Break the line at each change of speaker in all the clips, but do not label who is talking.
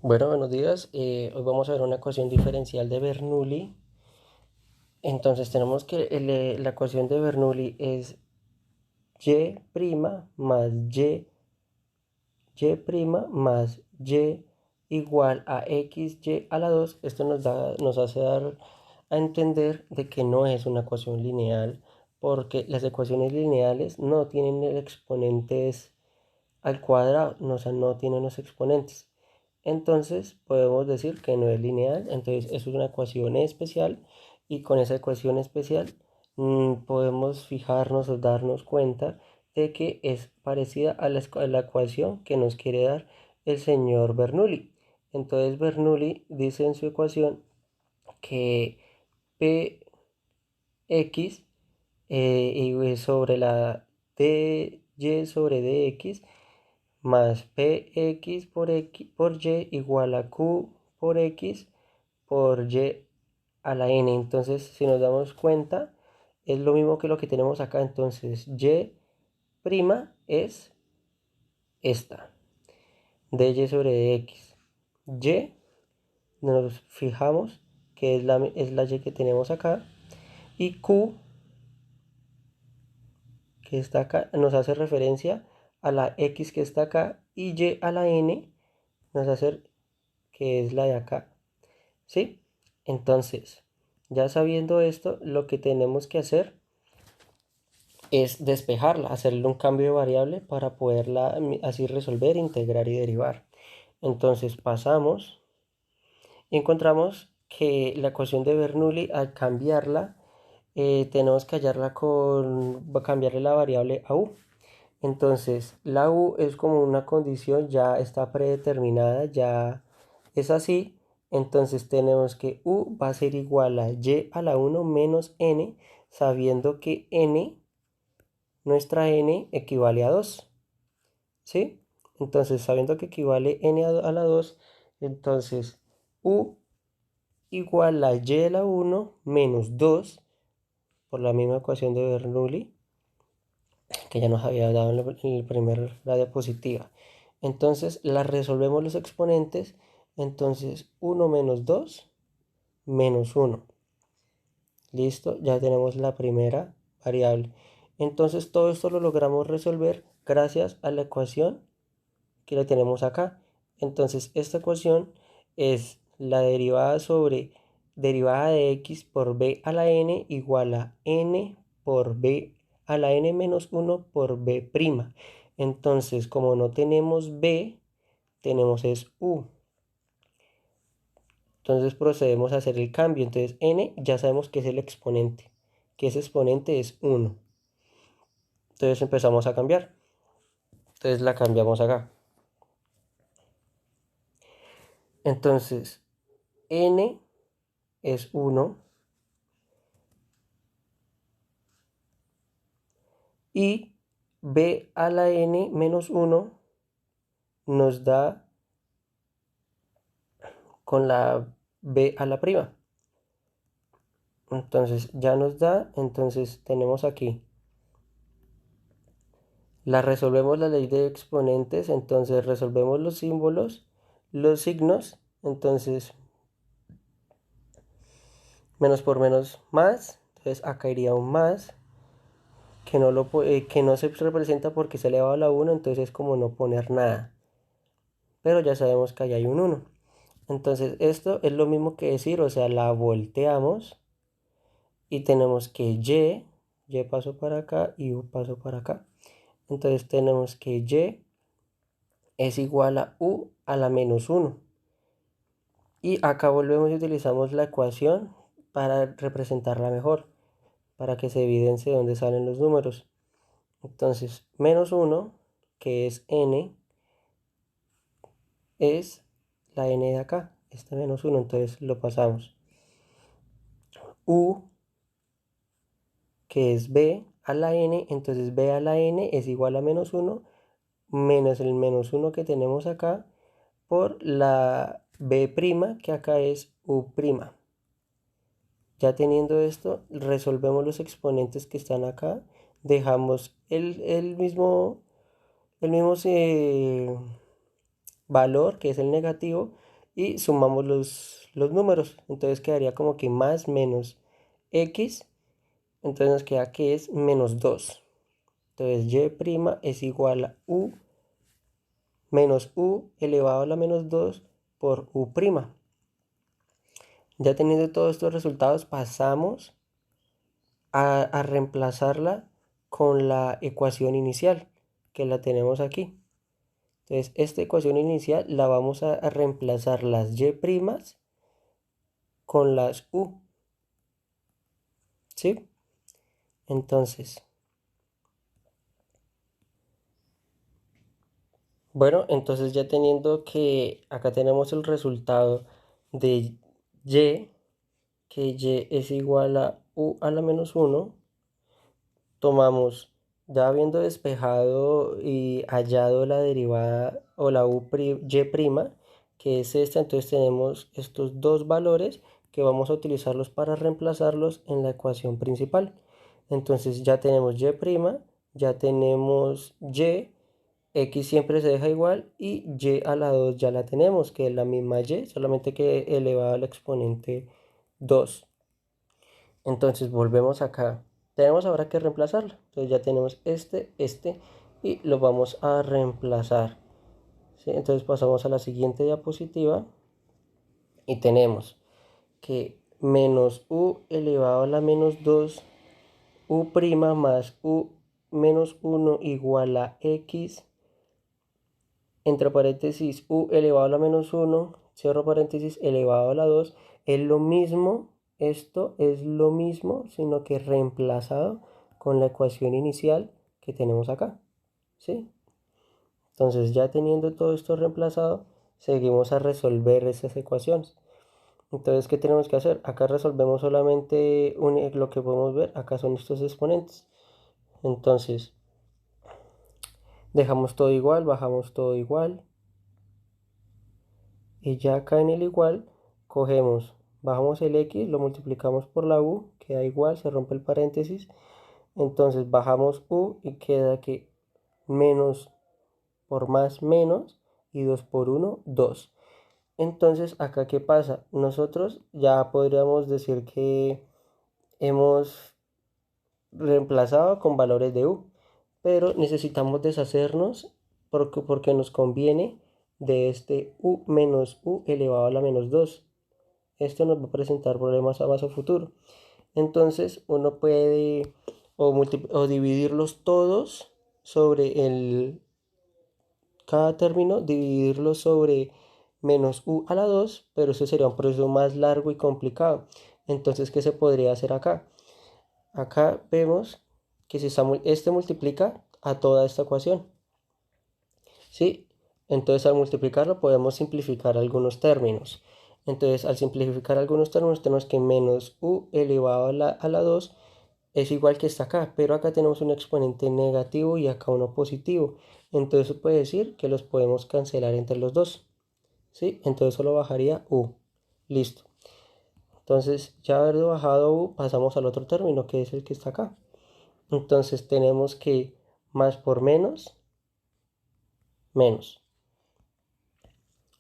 Bueno, buenos días. Hoy vamos a ver una ecuación diferencial de Bernoulli. Entonces tenemos que la ecuación de Bernoulli es y' más y' más y igual a xy a la 2. Esto nos hace dar a entender de que no es una ecuación lineal, porque las ecuaciones lineales no tienen el exponentes al cuadrado, no, o sea, no tienen los exponentes. Entonces podemos decir que no es lineal, entonces eso es una ecuación especial y con esa ecuación especial podemos fijarnos o darnos cuenta de que es parecida a la ecuación que nos quiere dar el señor Bernoulli. Entonces Bernoulli dice en su ecuación que px y sobre la dy sobre dx más px por y igual a q por x por y a la n. Entonces, si nos damos cuenta, es lo mismo que lo que tenemos acá. Entonces, y' es esta, dy sobre dx. Y, nos fijamos que es la y que tenemos acá. Y q, que está acá, nos hace referencia a la x que está acá. Y y a la n nos hace que es la de acá. ¿Sí? Entonces, ya sabiendo esto, lo que tenemos que hacer es despejarla, hacerle un cambio de variable para poderla así resolver, integrar y derivar. Entonces pasamos y encontramos que la ecuación de Bernoulli, al cambiarla, tenemos que cambiarle la variable a u. Entonces, la u es como una condición, ya está predeterminada, ya es así. Entonces tenemos que u va a ser igual a y a la 1 menos n, sabiendo que nuestra n equivale a 2. ¿Sí? Entonces, sabiendo que equivale n a la 2, entonces u igual a y a la 1 menos 2, por la misma ecuación de Bernoulli, que ya nos había dado la diapositiva. Entonces la resolvemos los exponentes. Entonces 1 menos 2 menos 1. Listo, ya tenemos la primera variable. Entonces todo esto lo logramos resolver gracias a la ecuación que la tenemos acá. Entonces esta ecuación es la derivada de x por b a la n igual a n por b a la n menos 1 por b'. Entonces, como no tenemos b, tenemos es u. Entonces procedemos a hacer el cambio. Entonces n ya sabemos que es el exponente, que ese exponente es 1. Entonces empezamos a cambiar. Entonces la cambiamos acá. Entonces n es 1 y b a la n menos 1 nos da con la b a la prima. Entonces ya nos da, entonces tenemos aquí. La resolvemos la ley de exponentes, entonces resolvemos los símbolos, los signos, entonces menos por menos más, entonces acá iría un más, que no se representa porque se eleva a la 1, entonces es como no poner nada. Pero ya sabemos que ahí hay un 1. Entonces esto es lo mismo que decir, o sea, la volteamos y tenemos que y paso para acá y u paso para acá. Entonces tenemos que y es igual a u a la menos 1. Y acá volvemos y utilizamos la ecuación para representarla mejor, para que se evidencie dónde salen los números. Entonces, menos 1, que es n, es la n de acá, este menos 1, entonces lo pasamos. U, que es b a la n, entonces b a la n es igual a menos 1, menos el menos 1 que tenemos acá, por la b', que acá es u'. Ya teniendo esto, resolvemos los exponentes que están acá, dejamos el mismo valor, que es el negativo, y sumamos los números. Entonces quedaría como que más menos x, entonces nos queda que es menos 2. Entonces y' es igual a u menos u elevado a la menos 2 por u'. Ya teniendo todos estos resultados, pasamos a reemplazarla con la ecuación inicial, que la tenemos aquí. Entonces, esta ecuación inicial la vamos a reemplazar las y' con las u, ¿sí? Entonces, bueno, entonces ya teniendo que acá tenemos el resultado de y, que y es igual a u a la menos 1, tomamos, ya habiendo despejado y hallado la derivada o la y', que es esta, entonces tenemos estos dos valores que vamos a utilizarlos para reemplazarlos en la ecuación principal. Entonces ya tenemos y', ya tenemos y, x siempre se deja igual y y a la 2 ya la tenemos, que es la misma y, solamente que elevado al exponente 2. Entonces volvemos acá. Tenemos ahora que reemplazarlo. Entonces ya tenemos este y lo vamos a reemplazar. ¿Sí? Entonces pasamos a la siguiente diapositiva y tenemos que menos u elevado a la menos 2 u' más u menos 1 igual a x, entre paréntesis u elevado a la menos 1, cierro paréntesis, elevado a la 2, es lo mismo, esto es lo mismo, sino que reemplazado con la ecuación inicial que tenemos acá, ¿sí? Entonces ya teniendo todo esto reemplazado, seguimos a resolver esas ecuaciones. Entonces, ¿qué tenemos que hacer? Acá resolvemos solamente lo que podemos ver, acá son estos exponentes. Entonces, dejamos todo igual, bajamos todo igual. Y ya acá en el igual, cogemos, bajamos el x, lo multiplicamos por la u, queda igual, se rompe el paréntesis. Entonces bajamos u y queda que menos por más menos y 2 por 1, 2. Entonces, acá, ¿qué pasa? Nosotros ya podríamos decir que hemos reemplazado con valores de u, pero necesitamos deshacernos porque nos conviene de este u menos u elevado a la menos 2. Esto nos va a presentar problemas a más a futuro. Entonces uno puede o dividirlos todos sobre cada término, dividirlos sobre menos u a la 2, pero eso sería un proceso más largo y complicado. Entonces, ¿qué se podría hacer acá? Acá vemos que si este multiplica a toda esta ecuación, ¿sí? Entonces al multiplicarlo podemos simplificar algunos términos. Entonces al simplificar algunos términos tenemos que menos u elevado a la 2 es igual que está acá, pero acá tenemos un exponente negativo y acá uno positivo. Entonces eso puede decir que los podemos cancelar entre los dos, ¿sí? Entonces solo bajaría u. Listo. Entonces ya habiendo bajado u pasamos al otro término que es el que está acá. Entonces tenemos que más por menos, menos.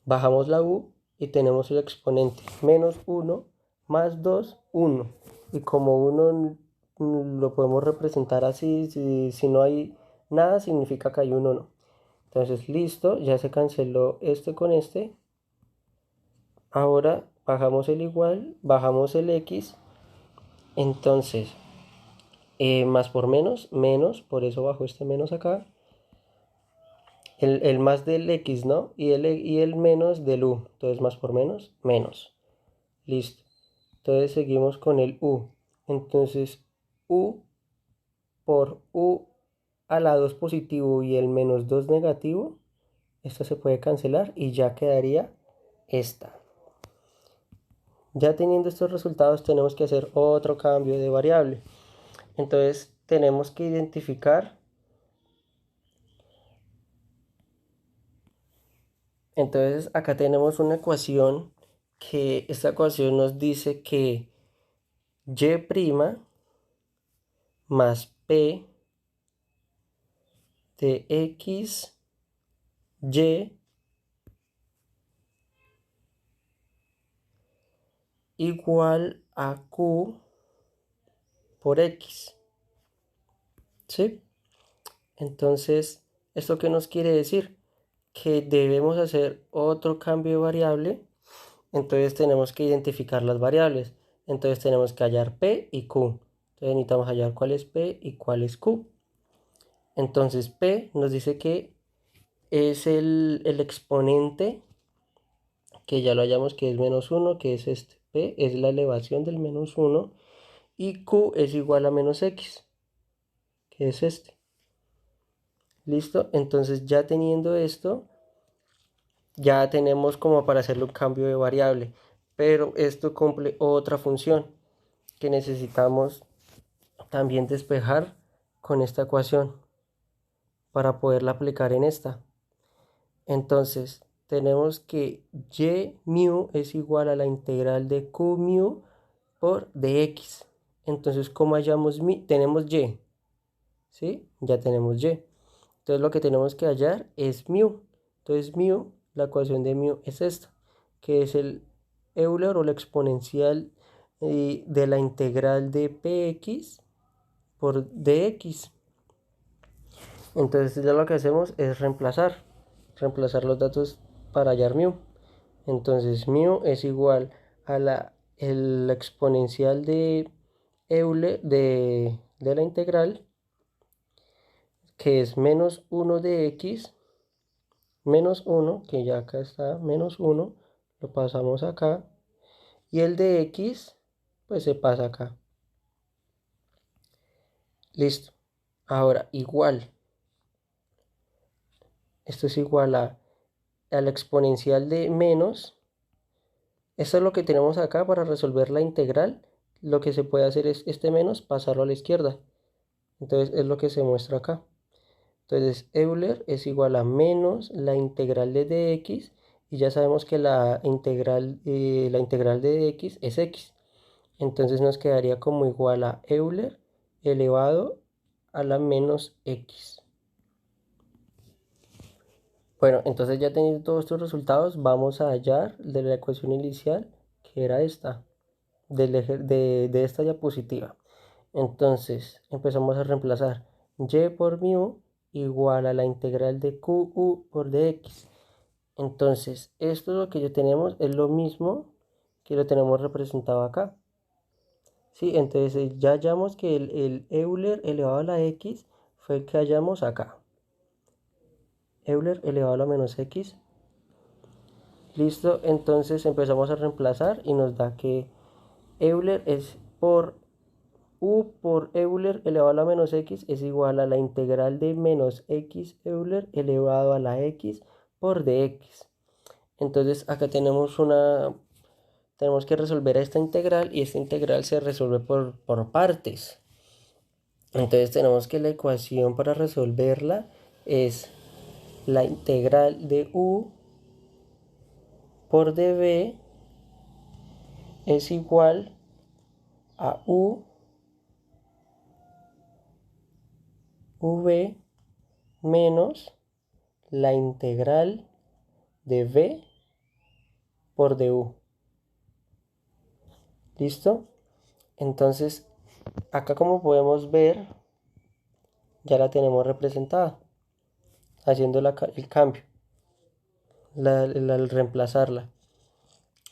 Bajamos la u y tenemos el exponente menos 1 más 2, 1. Y como 1 lo podemos representar así, si no hay nada, significa que hay 1 no. Entonces, listo, ya se canceló este con este. Ahora bajamos el igual, bajamos el x. Entonces, más por menos, menos, por eso bajo este menos acá. El más del x, ¿no? Y el menos del u. Entonces, más por menos, menos. Listo. Entonces seguimos con el u. Entonces u por u a la 2 positivo y el menos 2 negativo. Esto se puede cancelar y ya quedaría esta. Ya teniendo estos resultados tenemos que hacer otro cambio de variable. Entonces tenemos que identificar. Entonces acá tenemos una ecuación que esta ecuación nos dice que y' más p de x, y igual a Q por X. ¿Sí? Entonces, ¿esto qué nos quiere decir? Que debemos hacer otro cambio de variable. Entonces tenemos que identificar las variables. Entonces tenemos que hallar P y Q. Entonces necesitamos hallar cuál es P y cuál es Q. Entonces P nos dice que es el exponente, que ya lo hallamos que es -1, que es este. P es la elevación del -1 y Q es igual a -x, que es este. ¿Listo? Entonces ya teniendo esto, ya tenemos como para hacerle un cambio de variable. Pero esto cumple otra función que necesitamos también despejar con esta ecuación para poderla aplicar en esta. Entonces, tenemos que y mu es igual a la integral de q mu por dx. Entonces, como hallamos tenemos y, ¿sí? Ya tenemos y. Entonces, lo que tenemos que hallar es mu. Entonces, mu, la ecuación de mu es esta, que es el Euler o la exponencial de la integral de px por dx. Entonces ya lo que hacemos es reemplazar los datos para hallar mu. Entonces mu es igual a el exponencial de Euler de la integral, que es -1 de x, -1, que ya acá está, -1, lo pasamos acá, y el de x, pues se pasa acá. Listo. Ahora, igual, esto es igual a la exponencial de menos. Esto es lo que tenemos acá para resolver la integral. Lo que se puede hacer es este menos pasarlo a la izquierda. Entonces es lo que se muestra acá. Entonces Euler es igual a menos la integral de dx. Y ya sabemos que la integral de dx es x. Entonces nos quedaría como igual a Euler elevado a la menos x. Bueno, entonces ya teniendo todos estos resultados, vamos a hallar de la ecuación inicial, que era esta, de esta diapositiva. Entonces empezamos a reemplazar y por mu igual a la integral de qu por dx. Entonces esto lo que ya tenemos es lo mismo que lo tenemos representado acá. ¿Sí? Entonces ya hallamos que el Euler elevado a la x fue el que hallamos acá. Euler elevado a la menos x. Listo, entonces empezamos a reemplazar y nos da que Euler es por u por Euler elevado a la menos x es igual a la integral de menos x Euler elevado a la x por dx. Entonces acá tenemos que resolver esta integral y esta integral se resuelve por partes. Entonces tenemos que la ecuación para resolverla es la integral de u por dv es igual a v menos la integral de v por du. ¿Listo? Entonces, acá como podemos ver, ya la tenemos representada, haciendo el cambio, al reemplazarla.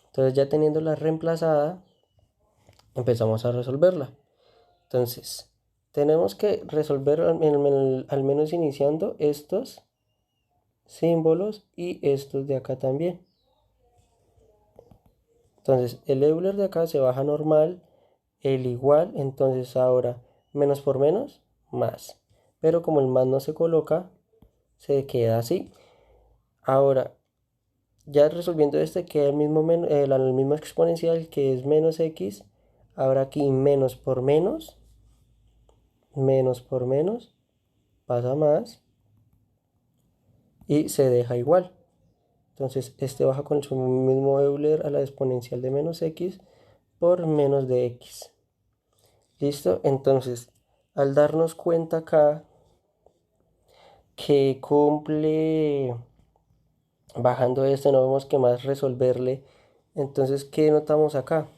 Entonces, ya teniéndola reemplazada, empezamos a resolverla. Entonces, tenemos que resolver al menos iniciando estos símbolos y estos de acá también. Entonces, el Euler de acá se baja normal, el igual, entonces ahora menos por menos, más. Pero como el más no se coloca, se queda así. Ahora, ya resolviendo este, queda el mismo exponencial que es menos x. Ahora aquí menos por menos, pasa más y se deja igual. Entonces, este baja con su mismo Euler a la exponencial de menos x por menos de x. ¿Listo? Entonces, al darnos cuenta acá que cumple bajando este, no vemos que más resolverle. Entonces, ¿qué notamos acá?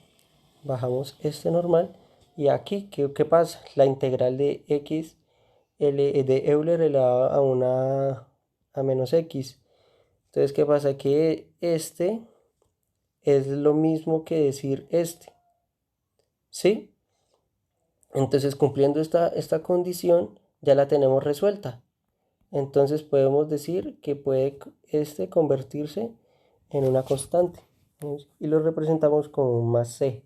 bajamos este normal. Y aquí, ¿qué pasa? La integral de x de Euler elevado a menos x. Entonces, ¿qué pasa? Que este es lo mismo que decir este, ¿sí? Entonces, cumpliendo esta condición, ya la tenemos resuelta. Entonces, podemos decir que puede convertirse en una constante. Y lo representamos como un más c.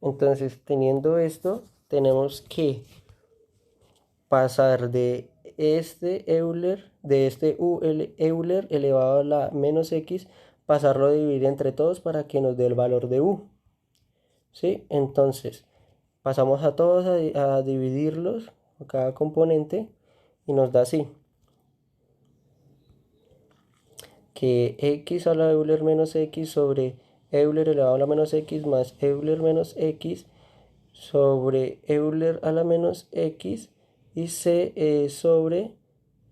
Entonces, teniendo esto, tenemos que pasar de este Euler, de este Euler elevado a la menos x, pasarlo a dividir entre todos para que nos dé el valor de u. ¿Sí? Entonces, pasamos a todos a dividirlos, a cada componente, y nos da así. Que x a la Euler menos x sobre Euler elevado a la menos x más Euler menos x sobre Euler a la menos x y c sobre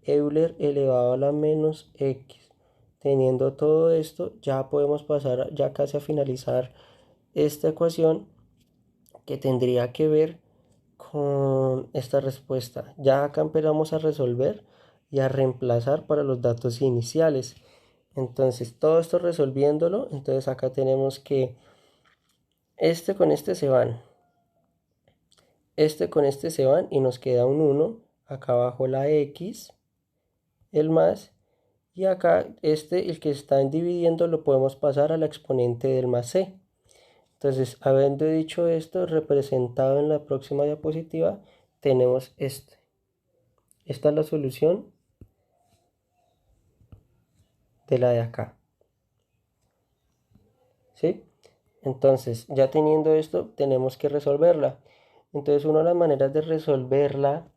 Euler elevado a la menos x. Teniendo todo esto, ya podemos pasar ya casi a finalizar esta ecuación que tendría que ver con esta respuesta. Ya acá empezamos a resolver y a reemplazar para los datos iniciales. Entonces, todo esto resolviéndolo, entonces acá tenemos que este con este se van. Este con este se van y nos queda un 1. Acá abajo la x, el más. Y acá el que están dividiendo, lo podemos pasar a la exponente del más c. Entonces, habiendo dicho esto, representado en la próxima diapositiva, tenemos este. Esta es la solución de la de acá. ¿Sí? Entonces, ya teniendo esto, tenemos que resolverla. Entonces, una de las maneras de resolverla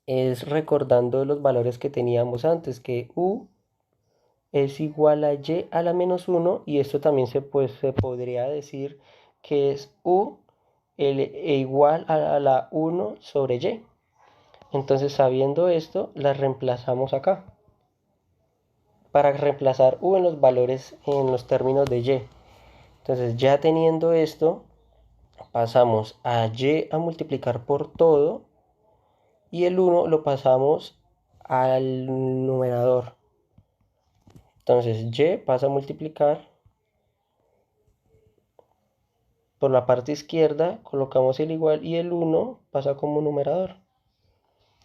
es recordando los valores que teníamos antes, que u es igual a y a la menos 1, y esto también se podría decir que es u igual a la 1 sobre y. Entonces, sabiendo esto, la reemplazamos acá para reemplazar u en los valores, en los términos de y. Entonces, ya teniendo esto, pasamos a y a multiplicar por todo y el 1 lo pasamos al numerador. Entonces, y pasa a multiplicar por la parte izquierda, colocamos el igual y el 1 pasa como numerador.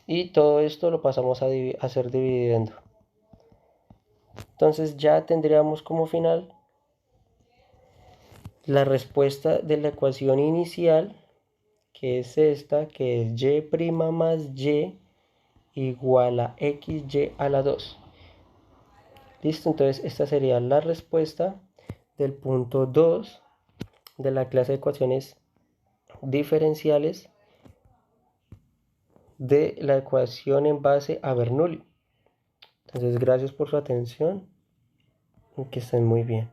Y todo esto lo pasamos a hacer dividiendo. Entonces ya tendríamos como final la respuesta de la ecuación inicial, que es esta, que es y' más y igual a xy a la 2. Listo, entonces esta sería la respuesta del punto 2 de la clase de ecuaciones diferenciales de la ecuación en base a Bernoulli. Entonces, gracias por su atención y que estén muy bien.